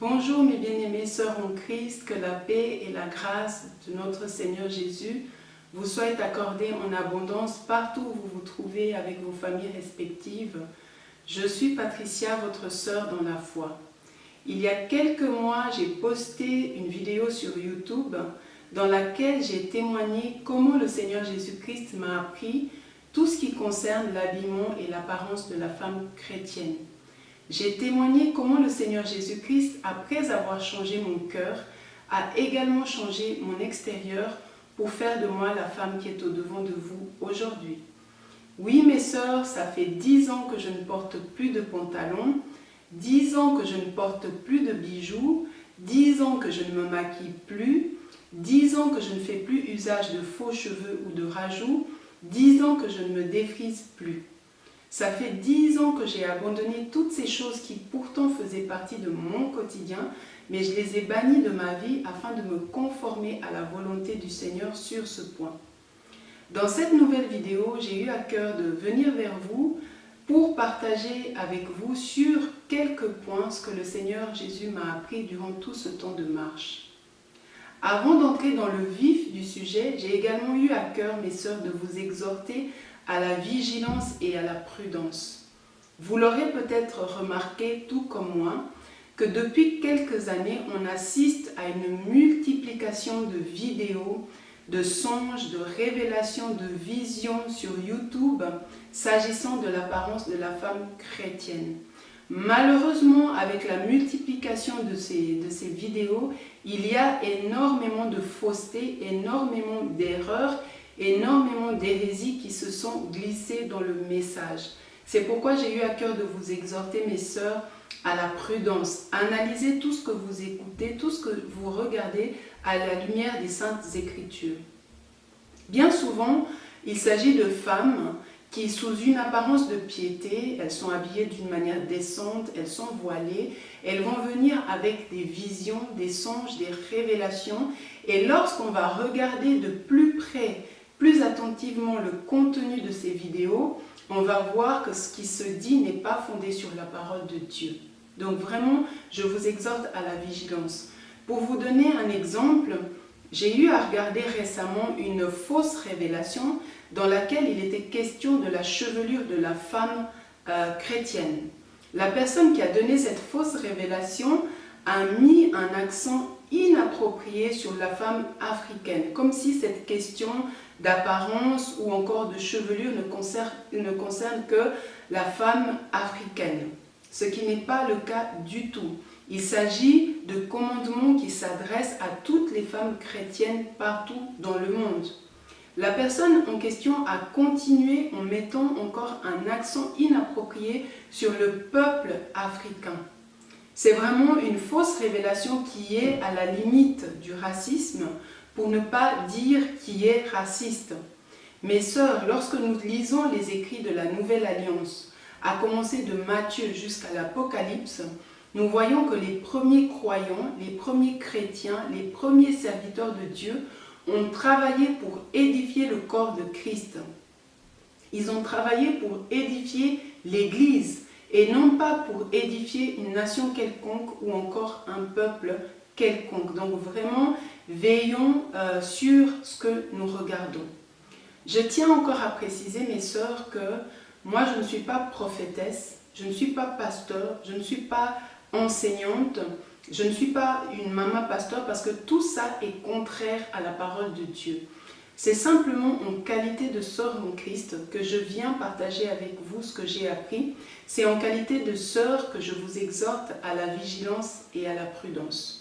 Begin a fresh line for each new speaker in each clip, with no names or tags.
Bonjour mes bien-aimées sœurs en Christ, que la paix et la grâce de notre Seigneur Jésus vous soient accordées en abondance partout où vous vous trouvez avec vos familles respectives. Je suis Patricia, votre sœur dans la foi. Il y a quelques mois, j'ai posté une vidéo sur YouTube dans laquelle j'ai témoigné comment le Seigneur Jésus-Christ m'a appris tout ce qui concerne l'habillement et l'apparence de la femme chrétienne. J'ai témoigné comment le Seigneur Jésus-Christ, après avoir changé mon cœur, a également changé mon extérieur pour faire de moi la femme qui est au-devant de vous aujourd'hui. Oui, mes sœurs, ça fait 10 ans que je ne porte plus de pantalon, 10 ans que je ne porte plus de bijoux, 10 ans que je ne me maquille plus, 10 ans que je ne fais plus usage de faux cheveux ou de rajouts, 10 ans que je ne me défrise plus. Ça fait 10 ans que j'ai abandonné toutes ces choses qui pourtant faisaient partie de mon quotidien, mais je les ai bannies de ma vie afin de me conformer à la volonté du Seigneur sur ce point. Dans cette nouvelle vidéo, j'ai eu à cœur de venir vers vous pour partager avec vous sur quelques points ce que le Seigneur Jésus m'a appris durant tout ce temps de marche. Avant d'entrer dans le vif du sujet, j'ai également eu à cœur, mes sœurs, de vous exhorter à la vigilance et à la prudence. Vous l'aurez peut-être remarqué, tout comme moi, que depuis quelques années, on assiste à une multiplication de vidéos, de songes, de révélations, de visions sur YouTube s'agissant de l'apparence de la femme chrétienne. Malheureusement, avec la multiplication de ces vidéos, il y a énormément de fausseté, énormément d'erreurs, énormément d'hérésies qui se sont glissées dans le message. C'est pourquoi j'ai eu à cœur de vous exhorter, mes sœurs, à la prudence. Analysez tout ce que vous écoutez, tout ce que vous regardez à la lumière des Saintes Écritures. Bien souvent, il s'agit de femmes qui, sous une apparence de piété, elles sont habillées d'une manière décente, elles sont voilées, elles vont venir avec des visions, des songes, des révélations. Et lorsqu'on va regarder de plus près, plus attentivement le contenu de ces vidéos, on va voir que ce qui se dit n'est pas fondé sur la parole de Dieu. Donc vraiment, je vous exhorte à la vigilance. Pour vous donner un exemple, j'ai eu à regarder récemment une fausse révélation dans laquelle il était question de la chevelure de la femme chrétienne. La personne qui a donné cette fausse révélation a mis un accent inapproprié sur la femme africaine, comme si cette question d'apparence ou encore de chevelure ne concerne que la femme africaine, ce qui n'est pas le cas du tout. Il s'agit de commandements qui s'adressent à toutes les femmes chrétiennes partout dans le monde. La personne en question a continué en mettant encore un accent inapproprié sur le peuple africain. C'est vraiment une fausse révélation qui est à la limite du racisme, pour ne pas dire qui est raciste. Mes sœurs, lorsque nous lisons les écrits de la Nouvelle Alliance, à commencer de Matthieu jusqu'à l'Apocalypse, nous voyons que les premiers croyants, les premiers chrétiens, les premiers serviteurs de Dieu ont travaillé pour édifier le corps de Christ. Ils ont travaillé pour édifier l'Église et non pas pour édifier une nation quelconque ou encore un peuple quelconque. Donc vraiment, veillons sur ce que nous regardons. Je tiens encore à préciser, mes sœurs, que moi je ne suis pas prophétesse, je ne suis pas pasteur, je ne suis pas enseignante, je ne suis pas une maman pasteur parce que tout ça est contraire à la parole de Dieu. C'est simplement en qualité de sœur en Christ que je viens partager avec vous ce que j'ai appris. C'est en qualité de sœur que je vous exhorte à la vigilance et à la prudence.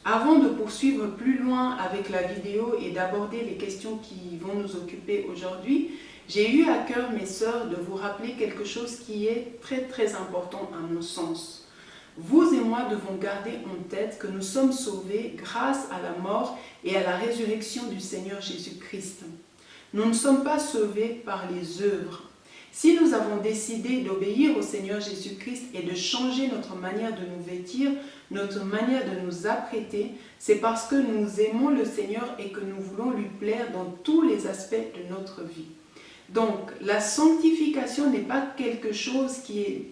Avant de poursuivre plus loin avec la vidéo et d'aborder les questions qui vont nous occuper aujourd'hui, j'ai eu à cœur, mes sœurs, de vous rappeler quelque chose qui est très important à mon sens. Vous et moi devons garder en tête que nous sommes sauvés grâce à la mort et à la résurrection du Seigneur Jésus-Christ. Nous ne sommes pas sauvés par les œuvres. Si nous avons décidé d'obéir au Seigneur Jésus-Christ et de changer notre manière de nous vêtir, notre manière de nous apprêter, c'est parce que nous aimons le Seigneur et que nous voulons lui plaire dans tous les aspects de notre vie. Donc, la sanctification n'est pas quelque chose qui est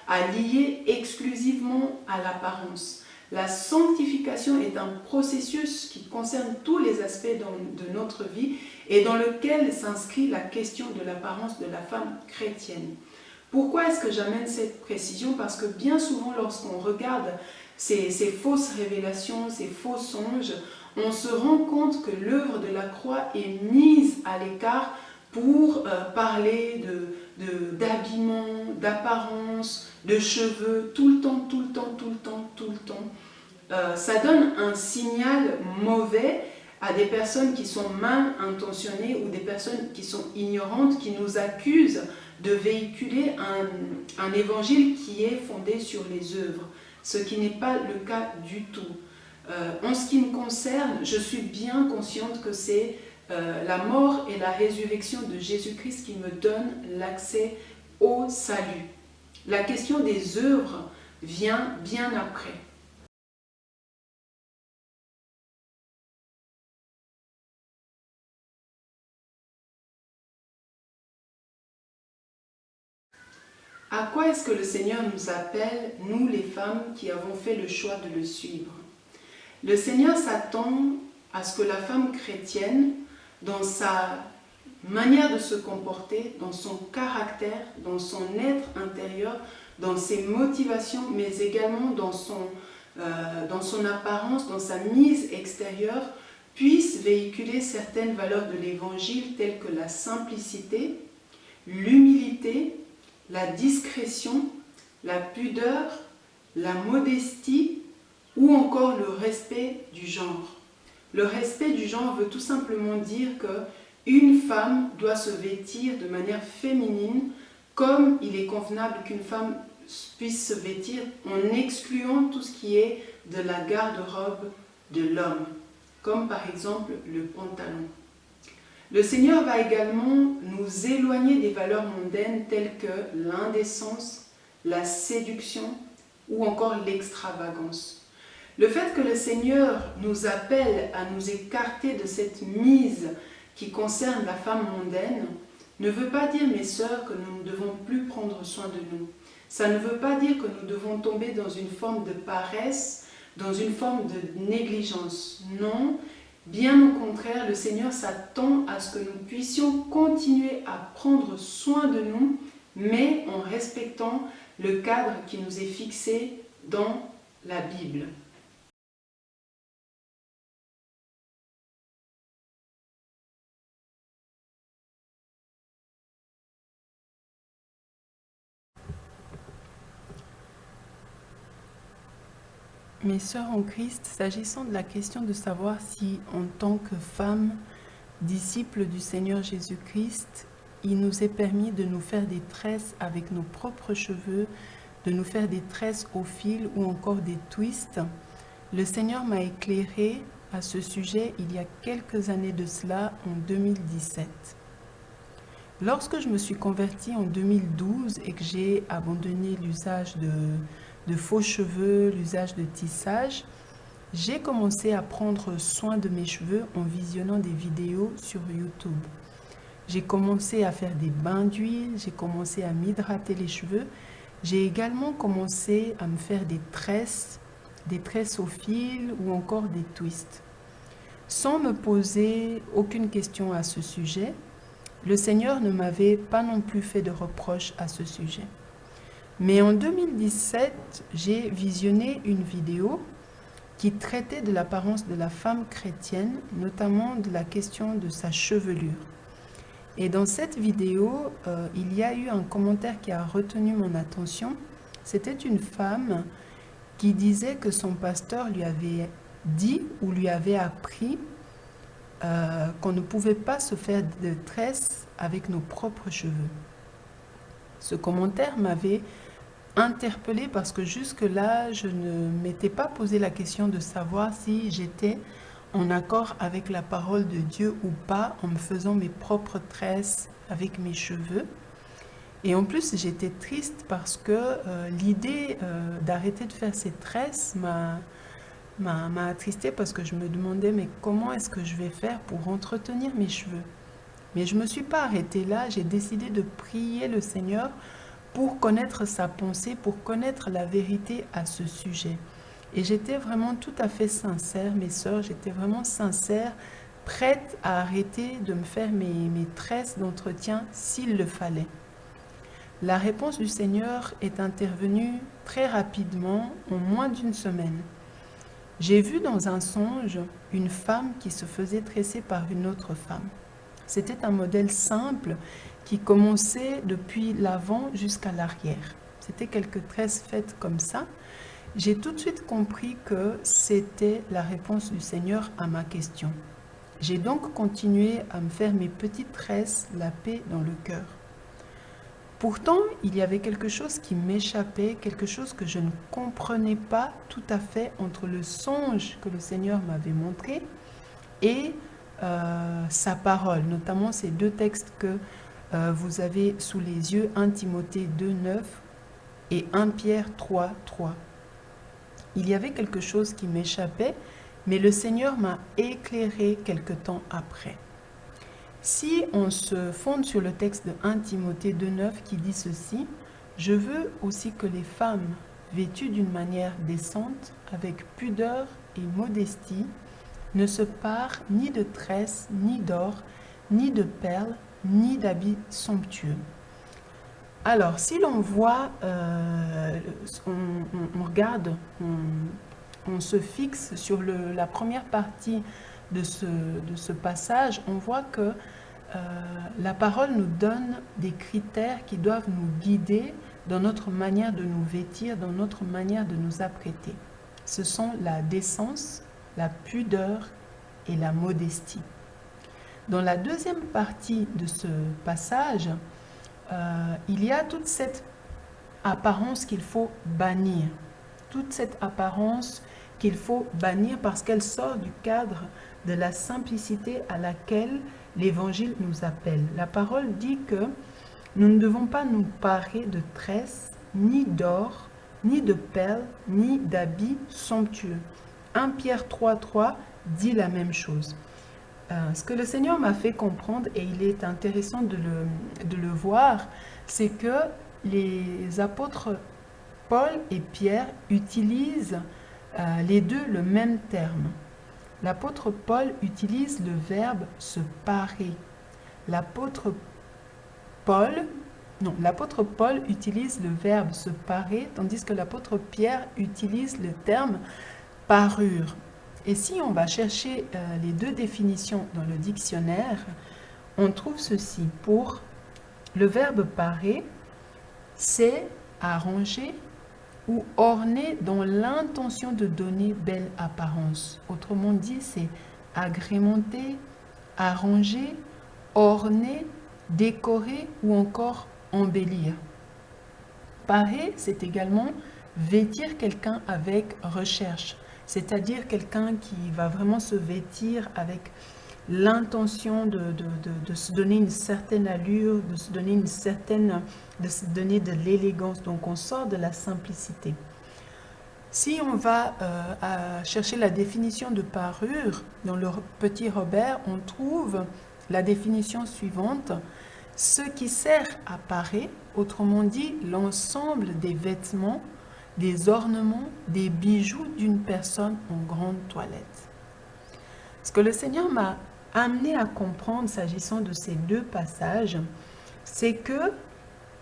à lier exclusivement à l'apparence. La sanctification est un processus qui concerne tous les aspects de notre vie et dans lequel s'inscrit la question de l'apparence de la femme chrétienne. Pourquoi est-ce que j'amène cette précision? Parce que bien souvent, lorsqu'on regarde ces fausses révélations, ces faux songes, on se rend compte que l'œuvre de la croix est mise à l'écart pour parler d'habillement, d'apparence, de cheveux, tout le temps. Ça donne un signal mauvais à des personnes qui sont mal intentionnées ou des personnes qui sont ignorantes, qui nous accusent de véhiculer un évangile qui est fondé sur les œuvres, ce qui n'est pas le cas du tout. En ce qui me concerne, je suis bien consciente que c'est la mort et la résurrection de Jésus-Christ qui me donnent l'accès au salut. La question des œuvres vient bien après. À quoi est-ce que le Seigneur nous appelle, nous les femmes qui avons fait le choix de le suivre? Le Seigneur s'attend à ce que la femme chrétienne, dans sa manière de se comporter, dans son caractère, dans son être intérieur, dans ses motivations, mais également dans son apparence, dans sa mise extérieure, puisse véhiculer certaines valeurs de l'Évangile telles que la simplicité, l'humilité, la discrétion, la pudeur, la modestie ou encore le respect du genre. Le respect du genre veut tout simplement dire qu'une femme doit se vêtir de manière féminine comme il est convenable qu'une femme puisse se vêtir en excluant tout ce qui est de la garde-robe de l'homme, comme par exemple le pantalon. Le Seigneur va également nous éloigner des valeurs mondaines telles que l'indécence, la séduction ou encore l'extravagance. Le fait que le Seigneur nous appelle à nous écarter de cette mise qui concerne la femme mondaine ne veut pas dire, mes sœurs, que nous ne devons plus prendre soin de nous. Ça ne veut pas dire que nous devons tomber dans une forme de paresse, dans une forme de négligence. Non. Bien au contraire, le Seigneur s'attend à ce que nous puissions continuer à prendre soin de nous, mais en respectant le cadre qui nous est fixé dans la Bible. Mes sœurs en Christ, s'agissant de la question de savoir si, en tant que femme, disciples du Seigneur Jésus-Christ, il nous est permis de nous faire des tresses avec nos propres cheveux, de nous faire des tresses au fil ou encore des twists, le Seigneur m'a éclairé à ce sujet il y a quelques années de cela, en 2017. Lorsque je me suis convertie en 2012 et que j'ai abandonné l'usage de faux cheveux, l'usage de tissage, j'ai commencé à prendre soin de mes cheveux en visionnant des vidéos sur YouTube. J'ai commencé à faire des bains d'huile, j'ai commencé à m'hydrater les cheveux. J'ai également commencé à me faire des tresses au fil ou encore des twists. Sans me poser aucune question à ce sujet, le Seigneur ne m'avait pas non plus fait de reproches à ce sujet. Mais en 2017, j'ai visionné une vidéo qui traitait de l'apparence de la femme chrétienne, notamment de la question de sa chevelure. Et dans cette vidéo, il y a eu un commentaire qui a retenu mon attention. C'était une femme qui disait que son pasteur lui avait dit ou lui avait appris qu'on ne pouvait pas se faire de tresses avec nos propres cheveux. Ce commentaire m'avait interpellée parce que jusque-là, je ne m'étais pas posé la question de savoir si j'étais en accord avec la parole de Dieu ou pas, en me faisant mes propres tresses avec mes cheveux. Et en plus, j'étais triste parce que l'idée d'arrêter de faire ces tresses m'a attristée parce que je me demandais, mais comment est-ce que je vais faire pour entretenir mes cheveux? Mais je ne me suis pas arrêtée là, j'ai décidé de prier le Seigneur pour connaître sa pensée, pour connaître la vérité à ce sujet. Et j'étais vraiment tout à fait sincère, mes sœurs, j'étais vraiment sincère, prête à arrêter de me faire mes tresses d'entretien s'il le fallait. La réponse du Seigneur est intervenue très rapidement, en moins d'une semaine. J'ai vu dans un songe une femme qui se faisait tresser par une autre femme. C'était un modèle simple qui commençait depuis l'avant jusqu'à l'arrière. C'était quelques tresses faites comme ça. J'ai tout de suite compris que c'était la réponse du Seigneur à ma question. J'ai donc continué à me faire mes petites tresses, la paix dans le cœur. Pourtant, il y avait quelque chose qui m'échappait, quelque chose que je ne comprenais pas tout à fait entre le songe que le Seigneur m'avait montré et sa parole, notamment ces deux textes que vous avez sous les yeux, 1 Timothée 2,9 et 1 Pierre 3,3. Il y avait quelque chose qui m'échappait, mais le Seigneur m'a éclairé quelque temps après. Si on se fonde sur le texte de 1 Timothée 2,9 qui dit ceci, « Je veux aussi que les femmes, vêtues d'une manière décente, avec pudeur et modestie, ne se parent ni de tresses, ni d'or, ni de perles, ni d'habits somptueux. » Alors, si l'on voit, on regarde, on se fixe sur la première partie de ce passage, on voit que la parole nous donne des critères qui doivent nous guider dans notre manière de nous vêtir, dans notre manière de nous apprêter. Ce sont la décence, la pudeur et la modestie. Dans la deuxième partie de ce passage, il y a toute cette apparence qu'il faut bannir. Toute cette apparence qu'il faut bannir parce qu'elle sort du cadre de la simplicité à laquelle l'Évangile nous appelle. La parole dit que nous ne devons pas nous parer de tresses, ni d'or, ni de perles, ni d'habits somptueux. 1 Pierre 3,3 dit la même chose. Ce que le Seigneur m'a fait comprendre, et il est intéressant de le voir, c'est que les apôtres Paul et Pierre utilisent les deux le même terme. L'apôtre Paul utilise le verbe se parer. L'apôtre Paul utilise le verbe se parer, tandis que l'apôtre Pierre utilise le terme parure. Et si on va chercher les deux définitions dans le dictionnaire, on trouve ceci. Pour le verbe parer, c'est arranger ou orner dans l'intention de donner belle apparence. Autrement dit, c'est agrémenter, arranger, orner, décorer ou encore embellir. Parer, c'est également vêtir quelqu'un avec recherche, c'est-à-dire quelqu'un qui va vraiment se vêtir avec l'intention de se donner une certaine allure, de se donner de l'élégance. Donc on sort de la simplicité. Si on va chercher la définition de parure, dans le petit Robert, on trouve la définition suivante: ce qui sert à parer, autrement dit l'ensemble des vêtements, des ornements, des bijoux d'une personne en grande toilette. Ce que le Seigneur m'a amené à comprendre s'agissant de ces deux passages, c'est que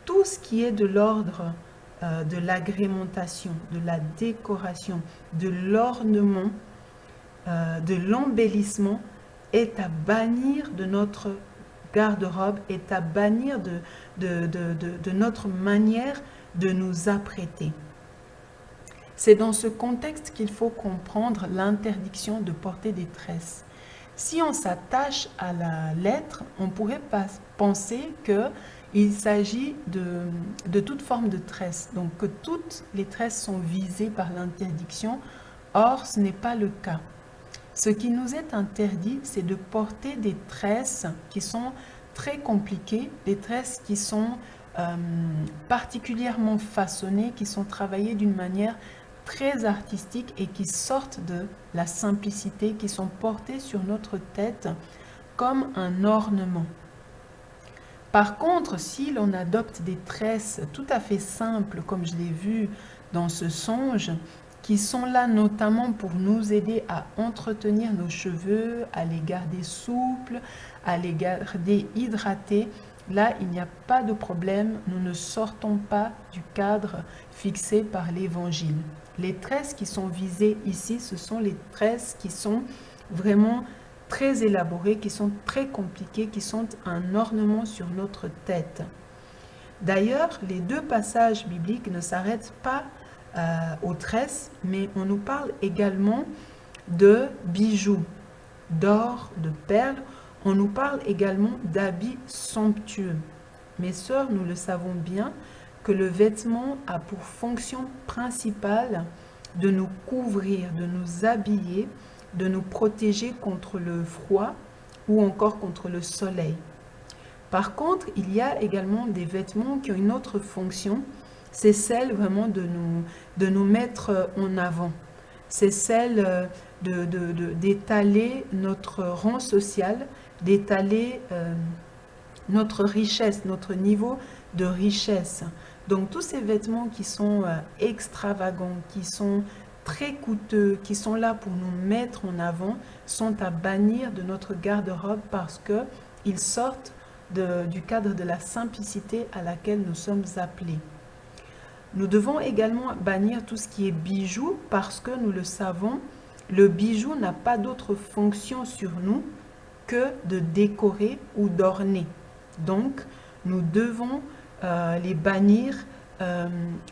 tout ce qui est de l'ordre de l'agrémentation, de la décoration, de l'ornement, de l'embellissement est à bannir de notre garde-robe, est à bannir de notre manière de nous apprêter. C'est dans ce contexte qu'il faut comprendre l'interdiction de porter des tresses. Si on s'attache à la lettre, on pourrait penser qu'il s'agit de toute forme de tresse, donc que toutes les tresses sont visées par l'interdiction. Or, ce n'est pas le cas.
Ce qui nous est interdit, c'est de porter des tresses qui sont très compliquées, des tresses qui sont particulièrement façonnées, qui sont travaillées d'une manière très artistiques et qui sortent de la simplicité, qui sont portées sur notre tête comme un ornement. Par contre, si l'on adopte des tresses tout à fait simples, comme je l'ai vu dans ce songe, qui sont là notamment pour nous aider à entretenir nos cheveux, à les garder souples, à les garder hydratés, là, il n'y a pas de problème, nous ne sortons pas du cadre fixé par l'Évangile. Les tresses qui sont visées ici, ce sont les tresses qui sont vraiment très élaborées, qui sont très compliquées, qui sont un ornement sur notre tête. D'ailleurs, les deux passages bibliques ne s'arrêtent pas aux tresses, mais on nous parle également de bijoux, d'or, de perles. On nous parle également d'habits somptueux. Mes sœurs, nous le savons bien, que le vêtement a pour fonction principale de nous couvrir, de nous habiller, de nous protéger contre le froid ou encore contre le soleil. Par contre, il y a également des vêtements qui ont une autre fonction, c'est celle vraiment de nous mettre en avant. C'est celle d'étaler notre rang social, d'étaler notre richesse, notre niveau de richesse. Donc tous ces vêtements qui sont extravagants, qui sont très coûteux, qui sont là pour nous mettre en avant, sont à bannir de notre garde-robe parce qu'ils sortent du cadre de la simplicité à laquelle nous sommes appelés. Nous devons également bannir tout ce qui est bijoux parce que nous le savons, le bijou n'a pas d'autre fonction sur nous que de décorer ou d'orner. Donc, nous devons les bannir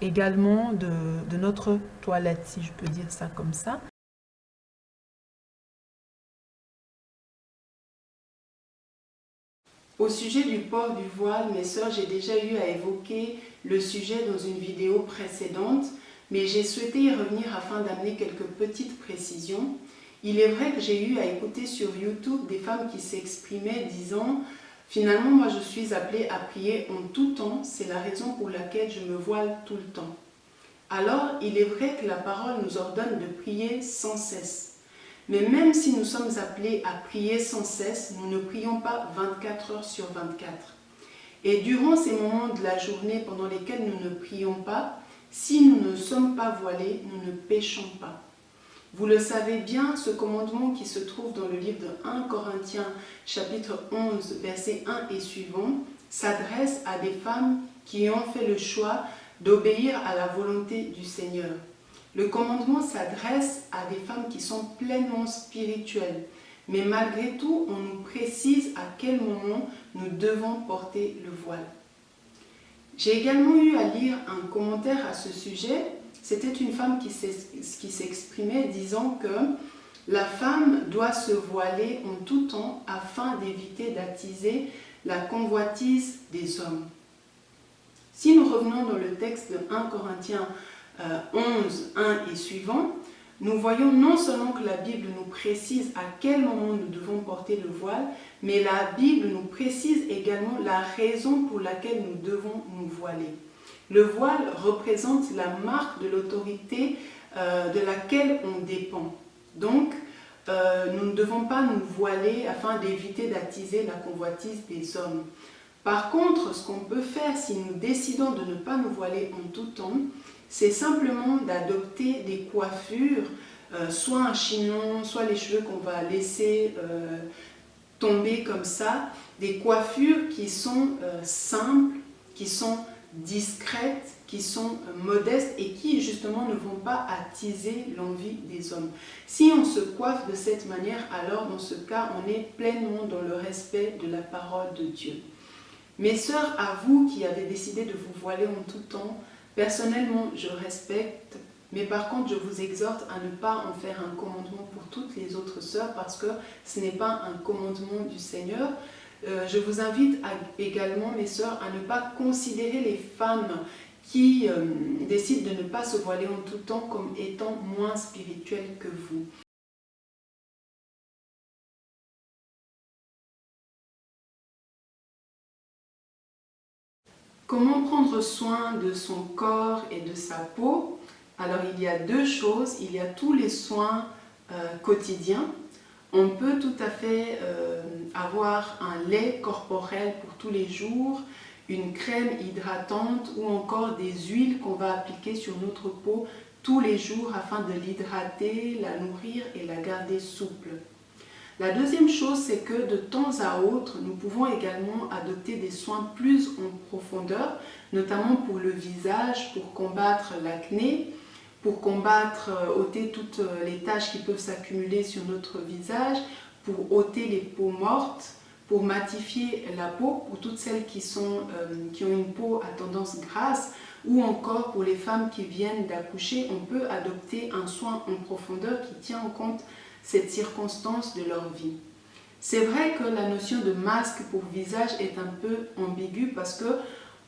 également de notre toilette, si je peux dire ça comme ça.
Au sujet du port du voile, mes sœurs, j'ai déjà eu à évoquer le sujet dans une vidéo précédente, mais j'ai souhaité y revenir afin d'amener quelques petites précisions. Il est vrai que j'ai eu à écouter sur YouTube des femmes qui s'exprimaient disant « Finalement, moi je suis appelée à prier en tout temps, c'est la raison pour laquelle je me voile tout le temps. » Alors, il est vrai que la parole nous ordonne de prier sans cesse. Mais même si nous sommes appelés à prier sans cesse, nous ne prions pas 24 heures sur 24. Et durant ces moments de la journée pendant lesquels nous ne prions pas, si nous ne sommes pas voilés, nous ne péchons pas. Vous le savez bien, ce commandement qui se trouve dans le livre de 1 Corinthiens, chapitre 11, versets 1 et suivants, s'adresse à des femmes qui ont fait le choix d'obéir à la volonté du Seigneur. Le commandement s'adresse à des femmes qui sont pleinement spirituelles, mais malgré tout, on nous précise à quel moment nous devons porter le voile. J'ai également eu à lire un commentaire à ce sujet. C'était une femme qui s'exprimait disant que la femme doit se voiler en tout temps afin d'éviter d'attiser la convoitise des hommes. Si nous revenons dans le texte de 1 Corinthiens 11, 1 et suivant, nous voyons non seulement que la Bible nous précise à quel moment nous devons porter le voile, mais la Bible nous précise également la raison pour laquelle nous devons nous voiler. Le voile représente la marque de l'autorité de laquelle on dépend. Donc, nous ne devons pas nous voiler afin d'éviter d'attiser la convoitise des hommes. Par contre, ce qu'on peut faire si nous décidons de ne pas nous voiler en tout temps, c'est simplement d'adopter des coiffures, soit un chignon, soit les cheveux qu'on va laisser tomber comme ça, des coiffures qui sont simples, qui sont discrètes, qui sont modestes et qui justement ne vont pas attiser l'envie des hommes. Si on se coiffe de cette manière, alors dans ce cas, on est pleinement dans le respect de la parole de Dieu. Mes sœurs, à vous qui avez décidé de vous voiler en tout temps, personnellement, je respecte, mais par contre, je vous exhorte à ne pas en faire un commandement pour toutes les autres sœurs parce que ce n'est pas un commandement du Seigneur. Je vous invite également, mes sœurs, à ne pas considérer les femmes qui décident de ne pas se voiler en tout temps comme étant moins spirituelles que vous. Comment prendre soin de son corps et de sa peau? Alors il y a deux choses, il y a tous les soins quotidiens. On peut tout à fait avoir un lait corporel pour tous les jours, une crème hydratante ou encore des huiles qu'on va appliquer sur notre peau tous les jours afin de l'hydrater, la nourrir et la garder souple. La deuxième chose, c'est que de temps à autre, nous pouvons également adopter des soins plus en profondeur, notamment pour le visage, pour combattre l'acné, pour combattre, ôter toutes les taches qui peuvent s'accumuler sur notre visage, pour ôter les peaux mortes, pour matifier la peau, pour toutes celles qui ont une peau à tendance grasse, ou encore pour les femmes qui viennent d'accoucher, on peut adopter un soin en profondeur qui tient en compte cette circonstance de leur vie. C'est vrai que la notion de masque pour visage est un peu ambiguë parce que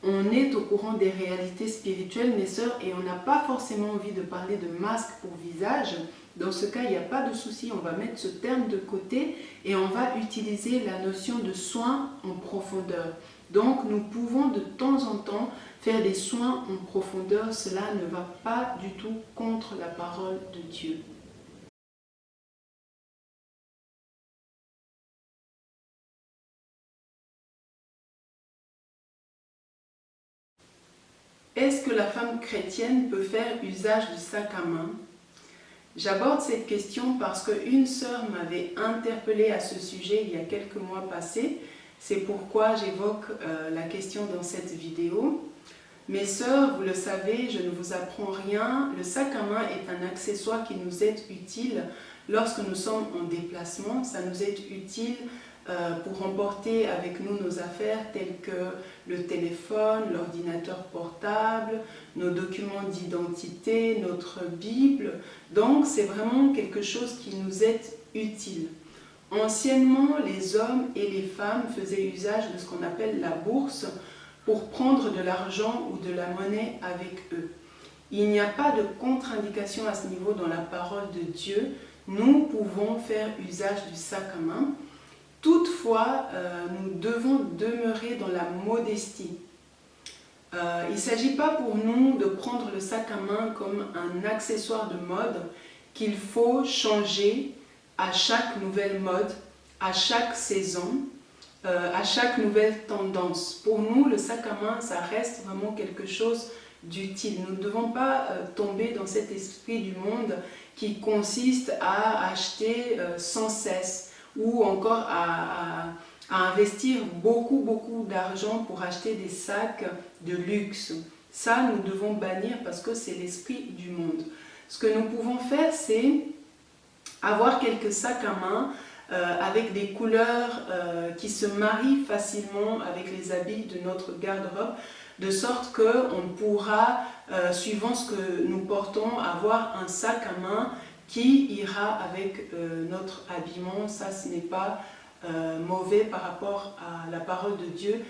on est au courant des réalités spirituelles, mes sœurs, et on n'a pas forcément envie de parler de masque pour visage. Dans ce cas, il n'y a pas de souci, on va mettre ce terme de côté et on va utiliser la notion de soin en profondeur. Donc, nous pouvons de temps en temps faire des soins en profondeur. Cela ne va pas du tout contre la parole de Dieu. Est-ce que la femme chrétienne peut faire usage du sac à main? J'aborde cette question parce qu'une sœur m'avait interpellée à ce sujet il y a quelques mois passés. C'est pourquoi j'évoque la question dans cette vidéo. Mes sœurs, vous le savez, je ne vous apprends rien. Le sac à main est un accessoire qui nous est utile lorsque nous sommes en déplacement. Ça nous est utile pour emporter avec nous nos affaires telles que le téléphone, l'ordinateur portable, nos documents d'identité, notre Bible. Donc c'est vraiment quelque chose qui nous est utile. Anciennement, les hommes et les femmes faisaient usage de ce qu'on appelle la bourse pour prendre de l'argent ou de la monnaie avec eux. Il n'y a pas de contre-indication à ce niveau dans la parole de Dieu. Nous pouvons faire usage du sac à main. Toutefois, nous devons demeurer dans la modestie. Il ne s'agit pas pour nous de prendre le sac à main comme un accessoire de mode qu'il faut changer à chaque nouvelle mode, à chaque saison, à chaque nouvelle tendance. Pour nous, le sac à main, ça reste vraiment quelque chose d'utile. Nous ne devons pas tomber dans cet esprit du monde qui consiste à acheter sans cesse ou encore à investir beaucoup d'argent pour acheter des sacs de luxe. Ça, nous devons bannir parce que c'est l'esprit du monde. Ce que nous pouvons faire, c'est avoir quelques sacs à main avec des couleurs qui se marient facilement avec les habits de notre garde-robe, de sorte qu'on pourra, suivant ce que nous portons, avoir un sac à main qui ira avec notre habillement. Ça, ce n'est pas mauvais par rapport à la parole de Dieu.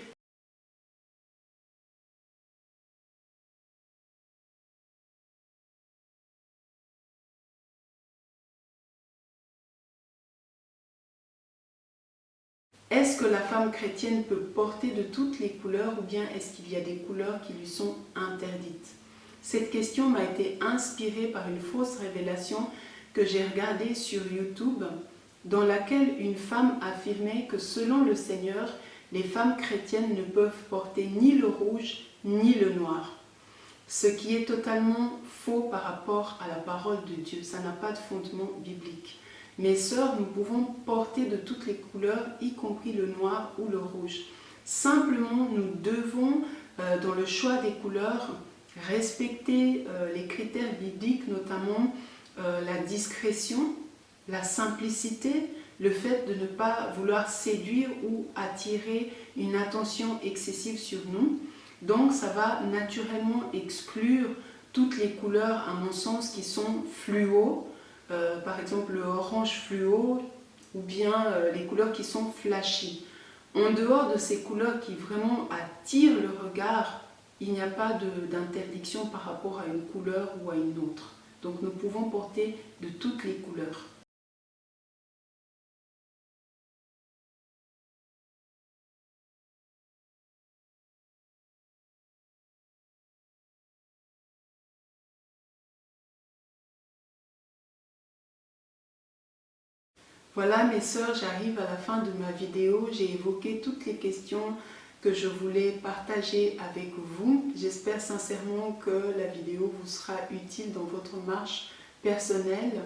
Est-ce que la femme chrétienne peut porter de toutes les couleurs ou bien est-ce qu'il y a des couleurs qui lui sont interdites? Cette question m'a été inspirée par une fausse révélation que j'ai regardée sur YouTube, dans laquelle une femme affirmait que selon le Seigneur, les femmes chrétiennes ne peuvent porter ni le rouge ni le noir. Ce qui est totalement faux par rapport à la parole de Dieu. Ça n'a pas de fondement biblique. Mes sœurs, nous pouvons porter de toutes les couleurs, y compris le noir ou le rouge. Simplement, nous devons, dans le choix des couleurs, respecter les critères bibliques, notamment la discrétion, la simplicité, le fait de ne pas vouloir séduire ou attirer une attention excessive sur nous. Donc ça va naturellement exclure toutes les couleurs, à mon sens, qui sont fluo, par exemple le orange fluo, ou bien les couleurs qui sont flashy. En dehors de ces couleurs qui vraiment attirent le regard, il n'y a pas d'interdiction par rapport à une couleur ou à une autre. Donc nous pouvons porter de toutes les couleurs. Voilà mes sœurs, j'arrive à la fin de ma vidéo. J'ai évoqué toutes les questions que je voulais partager avec vous. J'espère sincèrement que la vidéo vous sera utile dans votre marche personnelle.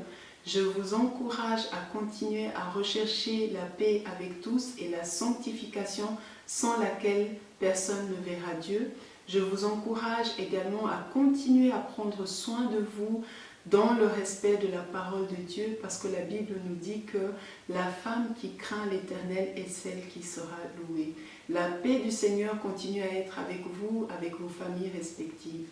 Je vous encourage à continuer à rechercher la paix avec tous et la sanctification sans laquelle personne ne verra Dieu. Je vous encourage également à continuer à prendre soin de vous dans le respect de la parole de Dieu, parce que la Bible nous dit que la femme qui craint l'Éternel est celle qui sera louée. La paix du Seigneur continue à être avec vous, avec vos familles respectives.